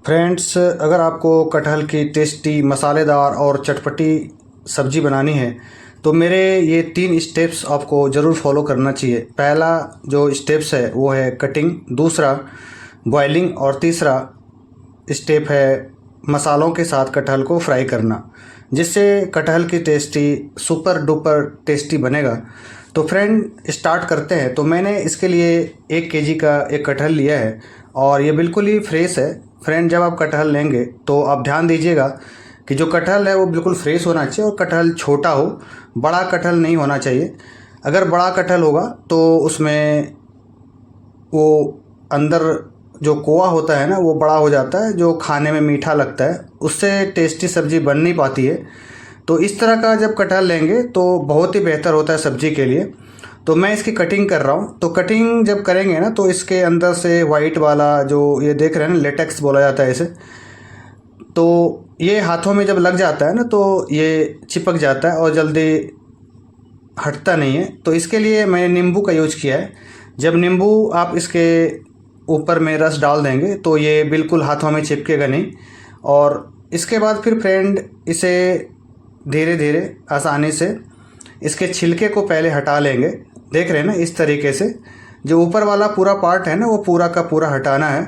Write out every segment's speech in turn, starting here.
Friends, अगर आपको कटहल की टेस्टी मसालेदार और चटपटी सब्ज़ी बनानी है तो मेरे ये 3 स्टेप्स आपको ज़रूर फॉलो करना चाहिए। पहला जो स्टेप्स है वो है कटिंग, दूसरा बॉइलिंग और तीसरा स्टेप है मसालों के साथ कटहल को फ्राई करना, जिससे कटहल की टेस्टी सुपर डुपर टेस्टी बनेगा। तो फ्रेंड स्टार्ट करते हैं। तो मैंने इसके लिए 1 केजी का एक कटहल लिया है और ये बिल्कुल ही फ्रेश है। फ्रेंड, जब आप कटहल लेंगे तो आप ध्यान दीजिएगा कि जो कटहल है वो बिल्कुल फ्रेश होना चाहिए और कटहल छोटा हो, बड़ा कटहल नहीं होना चाहिए। अगर बड़ा कटहल होगा तो उसमें वो अंदर जो कोआ होता है ना वो बड़ा हो जाता है, जो खाने में मीठा लगता है, उससे टेस्टी सब्ज़ी बन नहीं पाती है। तो इस तरह का जब कटहल लेंगे तो बहुत ही बेहतर होता है सब्ज़ी के लिए। तो मैं इसकी कटिंग कर रहा हूँ। तो कटिंग जब करेंगे ना तो इसके अंदर से वाइट वाला जो ये देख रहे हैं ना, लेटेक्स बोला जाता है इसे, तो ये हाथों में जब लग जाता है ना तो ये चिपक जाता है और जल्दी हटता नहीं है। तो इसके लिए मैंने नींबू का यूज किया है। जब नींबू आप इसके ऊपर में रस डाल देंगे तो ये बिल्कुल हाथों में चिपकेगा नहीं। और इसके बाद फिर फ्रेंड इसे धीरे धीरे आसानी से इसके छिलके को पहले हटा लेंगे। देख रहे हैं ना, इस तरीके से जो ऊपर वाला पूरा पार्ट है ना वो पूरा का पूरा हटाना है।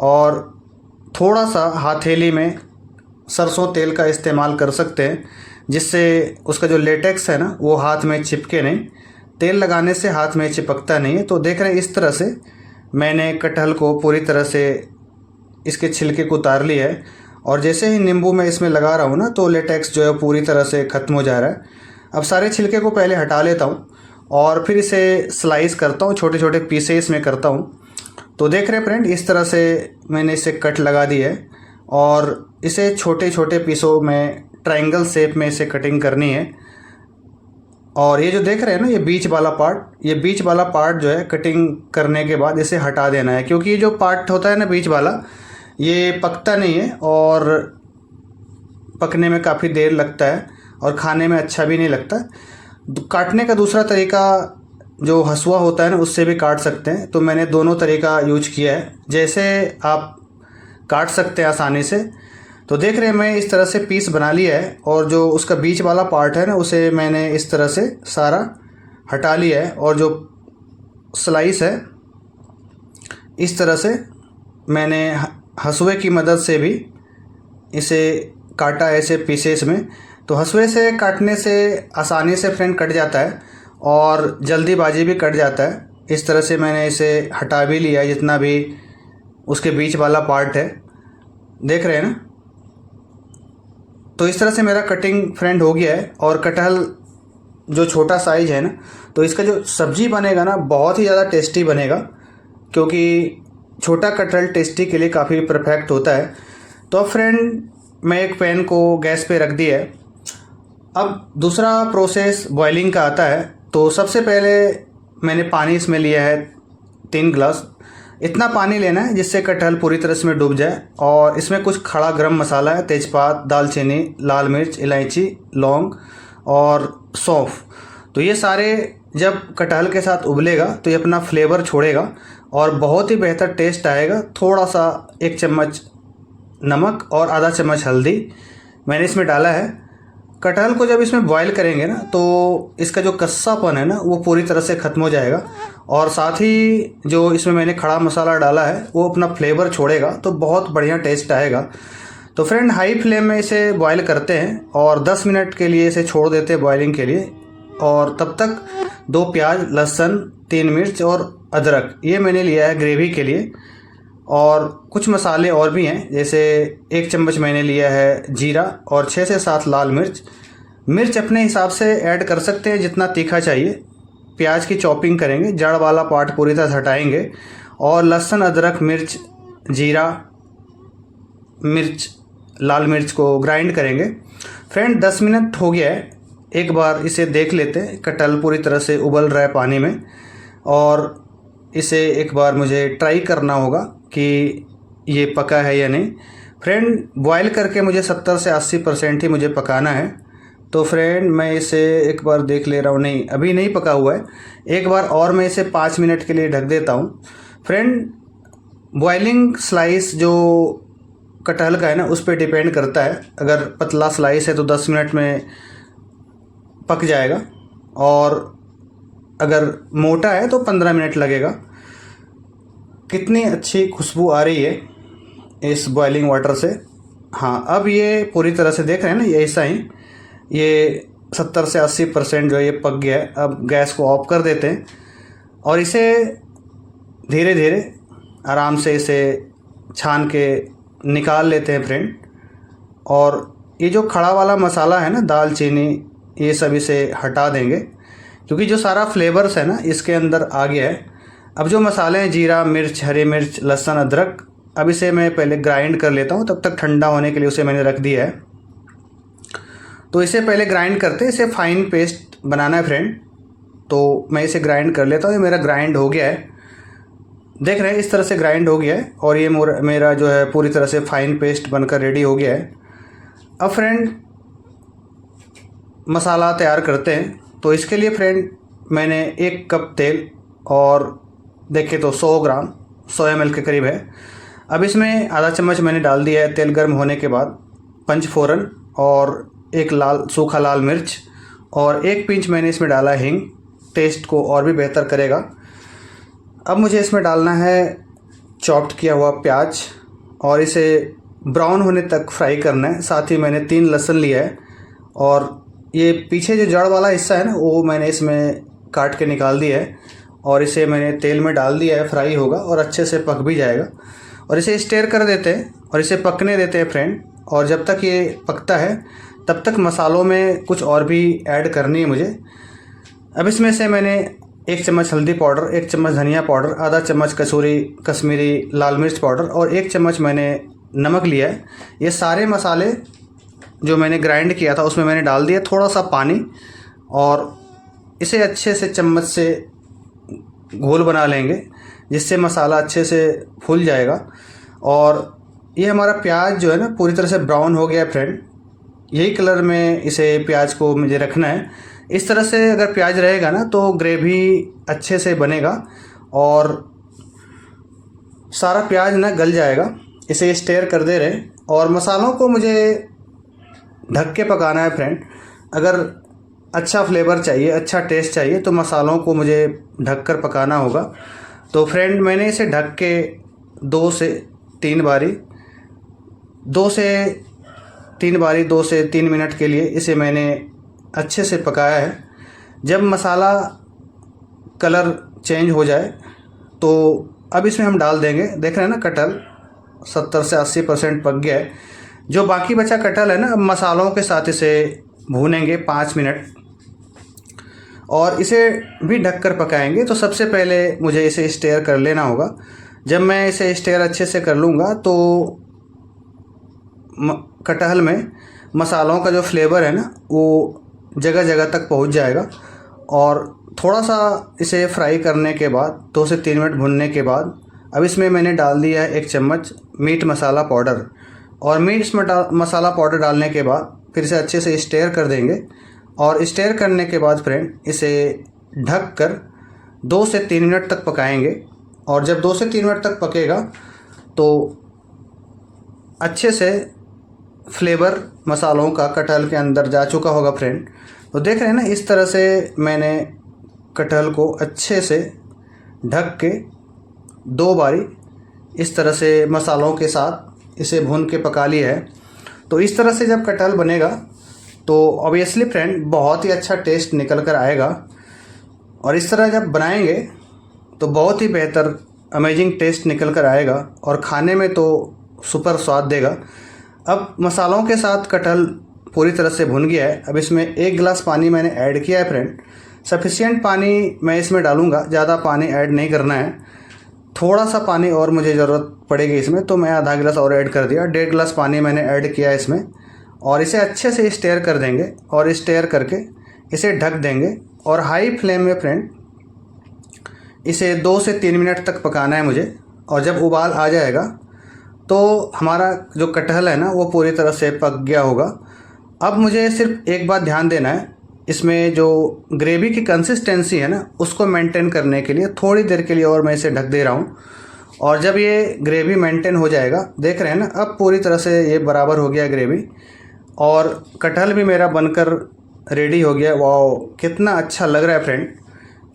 और थोड़ा सा हथेली में सरसों तेल का इस्तेमाल कर सकते हैं, जिससे उसका जो लेटेक्स है ना वो हाथ में चिपके नहीं। तेल लगाने से हाथ में चिपकता नहीं है। तो देख रहे हैं इस तरह से मैंने कटहल को पूरी तरह से इसके छिलके को उतार लिया है। और जैसे ही नींबू मैं इसमें लगा रहा हूँ ना तो लेटेक्स जो है पूरी तरह से ख़त्म हो जा रहा है। अब सारे छिलके को पहले हटा लेता हूँ और फिर इसे स्लाइस करता हूँ, छोटे छोटे पीसेस में करता हूँ। तो देख रहे हैं फ्रेंड, इस तरह से मैंने इसे कट लगा दी है और इसे छोटे छोटे पीसों में ट्रायंगल शेप में इसे कटिंग करनी है। और ये जो देख रहे हैं ना, ये बीच वाला पार्ट जो है कटिंग करने के बाद इसे हटा देना है, क्योंकि ये जो पार्ट होता है ना बीच वाला, ये पकता नहीं है और पकने में काफ़ी देर लगता है और खाने में अच्छा भी नहीं लगता। काटने का दूसरा तरीका जो हंसुआ होता है ना उससे भी काट सकते हैं। तो मैंने दोनों तरीका यूज किया है, जैसे आप काट सकते हैं आसानी से। तो देख रहे हैं मैं इस तरह से पीस बना लिया है और जो उसका बीच वाला पार्ट है ना उसे मैंने इस तरह से सारा हटा लिया है। और जो स्लाइस है इस तरह से मैंने हंसुए की मदद से भी इसे काटा ऐसे पीसेस में। तो हंसुए से काटने से आसानी से फ्रेंड कट जाता है और जल्दीबाजी भी कट जाता है। इस तरह से मैंने इसे हटा भी लिया है जितना भी उसके बीच वाला पार्ट है, देख रहे हैं ना। तो इस तरह से मेरा कटिंग फ्रेंड हो गया है। और कटहल जो छोटा साइज़ है ना तो इसका जो सब्ज़ी बनेगा ना बहुत ही ज़्यादा टेस्टी बनेगा, क्योंकि छोटा कटहल टेस्टी के लिए काफ़ी परफेक्ट होता है। तो अब फ्रेंड मैं एक पैन को गैस पे रख दिया है। अब दूसरा प्रोसेस बॉइलिंग का आता है। तो सबसे पहले मैंने पानी इसमें लिया है 3 गिलास। इतना पानी लेना है जिससे कटहल पूरी तरह से में डूब जाए। और इसमें कुछ खड़ा गरम मसाला है, तेज़पात, दालचीनी, लाल मिर्च, इलायची, लौंग और सौंफ। तो ये सारे जब कटहल के साथ उबलेगा तो ये अपना फ्लेवर छोड़ेगा और बहुत ही बेहतर टेस्ट आएगा। थोड़ा सा 1 चम्मच नमक और आधा चम्मच हल्दी मैंने इसमें डाला है। कटहल को जब इसमें बॉईल करेंगे ना तो इसका जो कस्सापन है ना वो पूरी तरह से ख़त्म हो जाएगा। और साथ ही जो इसमें मैंने खड़ा मसाला डाला है वो अपना फ्लेवर छोड़ेगा, तो बहुत बढ़िया टेस्ट आएगा। तो फ्रेंड हाई फ्लेम में इसे बॉईल करते हैं और 10 मिनट के लिए इसे छोड़ देते हैं बॉइलिंग के लिए। और तब तक 2 प्याज, लहसुन, 3 मिर्च और अदरक ये मैंने लिया है ग्रेवी के लिए। और कुछ मसाले और भी हैं, जैसे 1 चम्मच मैंने लिया है जीरा और 6 से 7 लाल मिर्च। मिर्च अपने हिसाब से ऐड कर सकते हैं जितना तीखा चाहिए। प्याज की चॉपिंग करेंगे, जड़ वाला पार्ट पूरी तरह से हटाएंगे। और लहसुन, अदरक, मिर्च, जीरा, मिर्च, लाल मिर्च को ग्राइंड करेंगे। फ्रेंड 10 मिनट हो गया है, एक बार इसे देख लेते हैं। कटहल पूरी तरह से उबल रहा है पानी में और इसे एक बार मुझे ट्राई करना होगा कि ये पका है या नहीं। फ्रेंड बॉईल करके मुझे 70 से 80% ही मुझे पकाना है। तो फ्रेंड मैं इसे एक बार देख ले रहा हूँ, नहीं अभी नहीं पका हुआ है। एक बार और मैं इसे 5 मिनट के लिए ढक देता हूँ। फ्रेंड बॉइलिंग स्लाइस जो कटहल का है ना उस पर डिपेंड करता है। अगर पतला स्लाइस है तो 10 मिनट में पक जाएगा, और अगर मोटा है तो 15 मिनट लगेगा। कितनी अच्छी खुशबू आ रही है इस बॉइलिंग वाटर से। हाँ, अब ये पूरी तरह से देख रहे हैं ना, ये ऐसा ही ये 70 से 80% जो है ये पक गया है। अब गैस को ऑफ कर देते हैं और इसे धीरे धीरे आराम से इसे छान के निकाल लेते हैं फ्रेंड। और ये जो खड़ा वाला मसाला है ना, दालचीनी, ये सब इसे हटा देंगे, क्योंकि जो सारा फ्लेवर्स है ना इसके अंदर आ गया है। अब जो मसाले हैं, जीरा, मिर्च, हरी मिर्च, लहसुन, अदरक, अब इसे मैं पहले ग्राइंड कर लेता हूँ। तब तक ठंडा होने के लिए उसे मैंने रख दिया है। तो इसे पहले ग्राइंड करते हैं, इसे फाइन पेस्ट बनाना है फ्रेंड। तो मैं इसे ग्राइंड कर लेता हूँ। ये मेरा ग्राइंड हो गया है, देख रहे हैं इस तरह से ग्राइंड हो गया है, और ये मेरा जो है पूरी तरह से फाइन पेस्ट बनकर रेडी हो गया है। अब फ्रेंड मसाला तैयार करते हैं। तो इसके लिए फ्रेंड मैंने 1 कप तेल, और देखें तो 100 ग्राम 100 ml के करीब है। अब इसमें आधा चम्मच मैंने डाल दिया है। तेल गर्म होने के बाद पंचफोरन और 1 सूखा लाल मिर्च और 1 पिंच मैंने इसमें डाला हींग, टेस्ट को और भी बेहतर करेगा। अब मुझे इसमें डालना है चॉप्ड किया हुआ प्याज, और इसे ब्राउन होने तक फ्राई करना है। साथ ही मैंने 3 लहसुन लिया है, और ये पीछे जो जड़ वाला हिस्सा है ना वो मैंने इसमें काट के निकाल दिया है, और इसे मैंने तेल में डाल दिया है। फ्राई होगा और अच्छे से पक भी जाएगा। और इसे स्टेयर कर देते हैं और इसे पकने देते हैं फ्रेंड। और जब तक ये पकता है तब तक मसालों में कुछ और भी ऐड करनी है मुझे। अब इसमें से मैंने 1 चम्मच हल्दी पाउडर, 1 चम्मच धनिया पाउडर, आधा चम्मच कश्मीरी लाल मिर्च पाउडर और 1 चम्मच मैंने नमक लिया है। ये सारे मसाले जो मैंने ग्राइंड किया था उसमें मैंने डाल दिया थोड़ा सा पानी, और इसे अच्छे से चम्मच से घोल बना लेंगे, जिससे मसाला अच्छे से फूल जाएगा। और ये हमारा प्याज जो है ना पूरी तरह से ब्राउन हो गया है फ्रेंड। यही कलर में इसे प्याज को मुझे रखना है। इस तरह से अगर प्याज रहेगा ना तो ग्रेवी अच्छे से बनेगा और सारा प्याज ना गल जाएगा। इसे स्टेयर कर दे रहे, और मसालों को मुझे ढक के पकाना है फ्रेंड। अगर अच्छा फ्लेवर चाहिए, अच्छा टेस्ट चाहिए, तो मसालों को मुझे ढक कर पकाना होगा। तो फ्रेंड मैंने इसे ढक के 2 से 3 बारी 2 से 3 मिनट के लिए इसे मैंने अच्छे से पकाया है। जब मसाला कलर चेंज हो जाए तो अब इसमें हम डाल देंगे, देख रहे हैं ना कटहल 70 से 80% पक गया है। जो बाकी बचा कटहल है ना, अब मसालों के साथ इसे भूनेंगे 5 मिनट, और इसे भी ढककर पकाएंगे। तो सबसे पहले मुझे इसे स्टेयर कर लेना होगा। जब मैं इसे स्टेयर अच्छे से कर लूँगा तो कटहल में मसालों का जो फ्लेवर है ना वो जगह जगह तक पहुंच जाएगा। और थोड़ा सा इसे फ्राई करने के बाद 2 से 3 मिनट भुनने के बाद अब इसमें मैंने डाल दिया है 1 चम्मच मीट मसाला पाउडर। और मीट मसाला पाउडर डालने के बाद फिर इसे अच्छे से स्टेयर कर देंगे, और स्टेयर करने के बाद फ्रेंड इसे ढक कर 2 से 3 मिनट तक पकाएंगे। और जब 2 से 3 मिनट तक पकेगा तो अच्छे से फ्लेवर मसालों का कटहल के अंदर जा चुका होगा फ्रेंड। तो देख रहे हैं ना, इस तरह से मैंने कटहल को अच्छे से ढक के 2 बारी इस तरह से मसालों के साथ इसे भून के पका लिया है। तो इस तरह से जब कटहल बनेगा तो ऑब्वियसली फ्रेंड बहुत ही अच्छा टेस्ट निकल कर आएगा। और इस तरह जब बनाएंगे तो बहुत ही बेहतर अमेजिंग टेस्ट निकल कर आएगा, और खाने में तो सुपर स्वाद देगा। अब मसालों के साथ कटहल पूरी तरह से भुन गया है। अब इसमें 1 गिलास पानी मैंने ऐड किया है फ्रेंड। सफिशिएंट पानी मैं इसमें डालूँगा, ज़्यादा पानी ऐड नहीं करना है। थोड़ा सा पानी और मुझे ज़रूरत पड़ेगी इसमें, तो मैं आधा गिलास और ऐड कर दिया। 1.5 गिलास पानी मैंने ऐड किया है इसमें, और इसे अच्छे से स्टेयर कर देंगे, और स्टेयर करके इसे ढक देंगे। और हाई फ्लेम में फ्रेंड इसे 2 से 3 मिनट तक पकाना है मुझे। और जब उबाल आ जाएगा तो हमारा जो कटहल है ना वो पूरी तरह से पक गया होगा। अब मुझे सिर्फ एक बात ध्यान देना है, इसमें जो ग्रेवी की कंसिस्टेंसी है ना उसको मेंटेन करने के लिए थोड़ी देर के लिए और मैं इसे ढक दे रहा हूँ। और जब ये ग्रेवी मेंटेन हो जाएगा, देख रहे हैं ना, अब पूरी तरह से ये बराबर हो गया ग्रेवी और कटहल भी मेरा बनकर रेडी हो गया। वाह, कितना अच्छा लग रहा है फ्रेंड।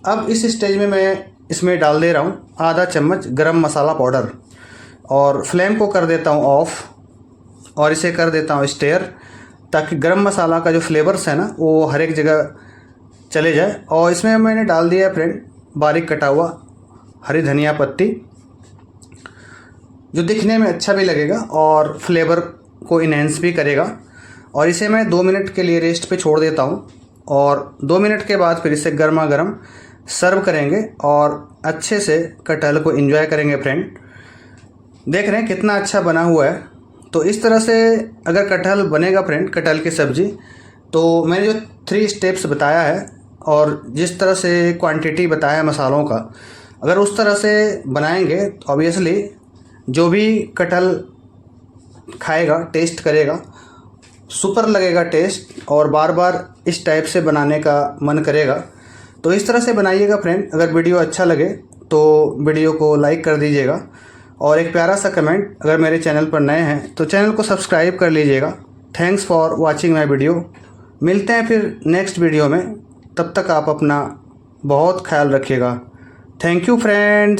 अब इस स्टेज में मैं इसमें डाल दे रहा हूँ आधा चम्मच गरम मसाला पाउडर और फ्लेम को कर देता हूँ ऑफ और इसे कर देता हूँ स्टेयर, ताकि गरम मसाला का जो फ्लेवर्स है ना वो हर एक जगह चले जाए। और इसमें मैंने डाल दिया है फ्रेंड बारीक कटा हुआ हरी धनिया पत्ती, जो दिखने में अच्छा भी लगेगा और फ्लेवर को इन्हेंस भी करेगा। और इसे मैं 2 मिनट के लिए रेस्ट पे छोड़ देता हूँ और 2 मिनट के बाद फिर इसे गर्मा गर्म सर्व करेंगे और अच्छे से कटहल को एंजॉय करेंगे फ्रेंड। देख रहे हैं कितना अच्छा बना हुआ है। तो इस तरह से अगर कटहल बनेगा फ्रेंड, कटहल की सब्ज़ी, तो मैंने जो 3 स्टेप्स बताया है और जिस तरह से क्वांटिटी बताया है मसालों का, अगर उस तरह से बनाएंगे तो ऑब्वियसली जो भी कटहल खाएगा, टेस्ट करेगा, सुपर लगेगा टेस्ट और बार बार इस टाइप से बनाने का मन करेगा। तो इस तरह से बनाइएगा फ्रेंड। अगर वीडियो अच्छा लगे तो वीडियो को लाइक कर दीजिएगा और एक प्यारा सा कमेंट। अगर मेरे चैनल पर नए हैं तो चैनल को सब्सक्राइब कर लीजिएगा। Thanks for watching my video. मिलते हैं फिर नेक्स्ट वीडियो में, तब तक आप अपना बहुत ख्याल रखिएगा। Thank you friends.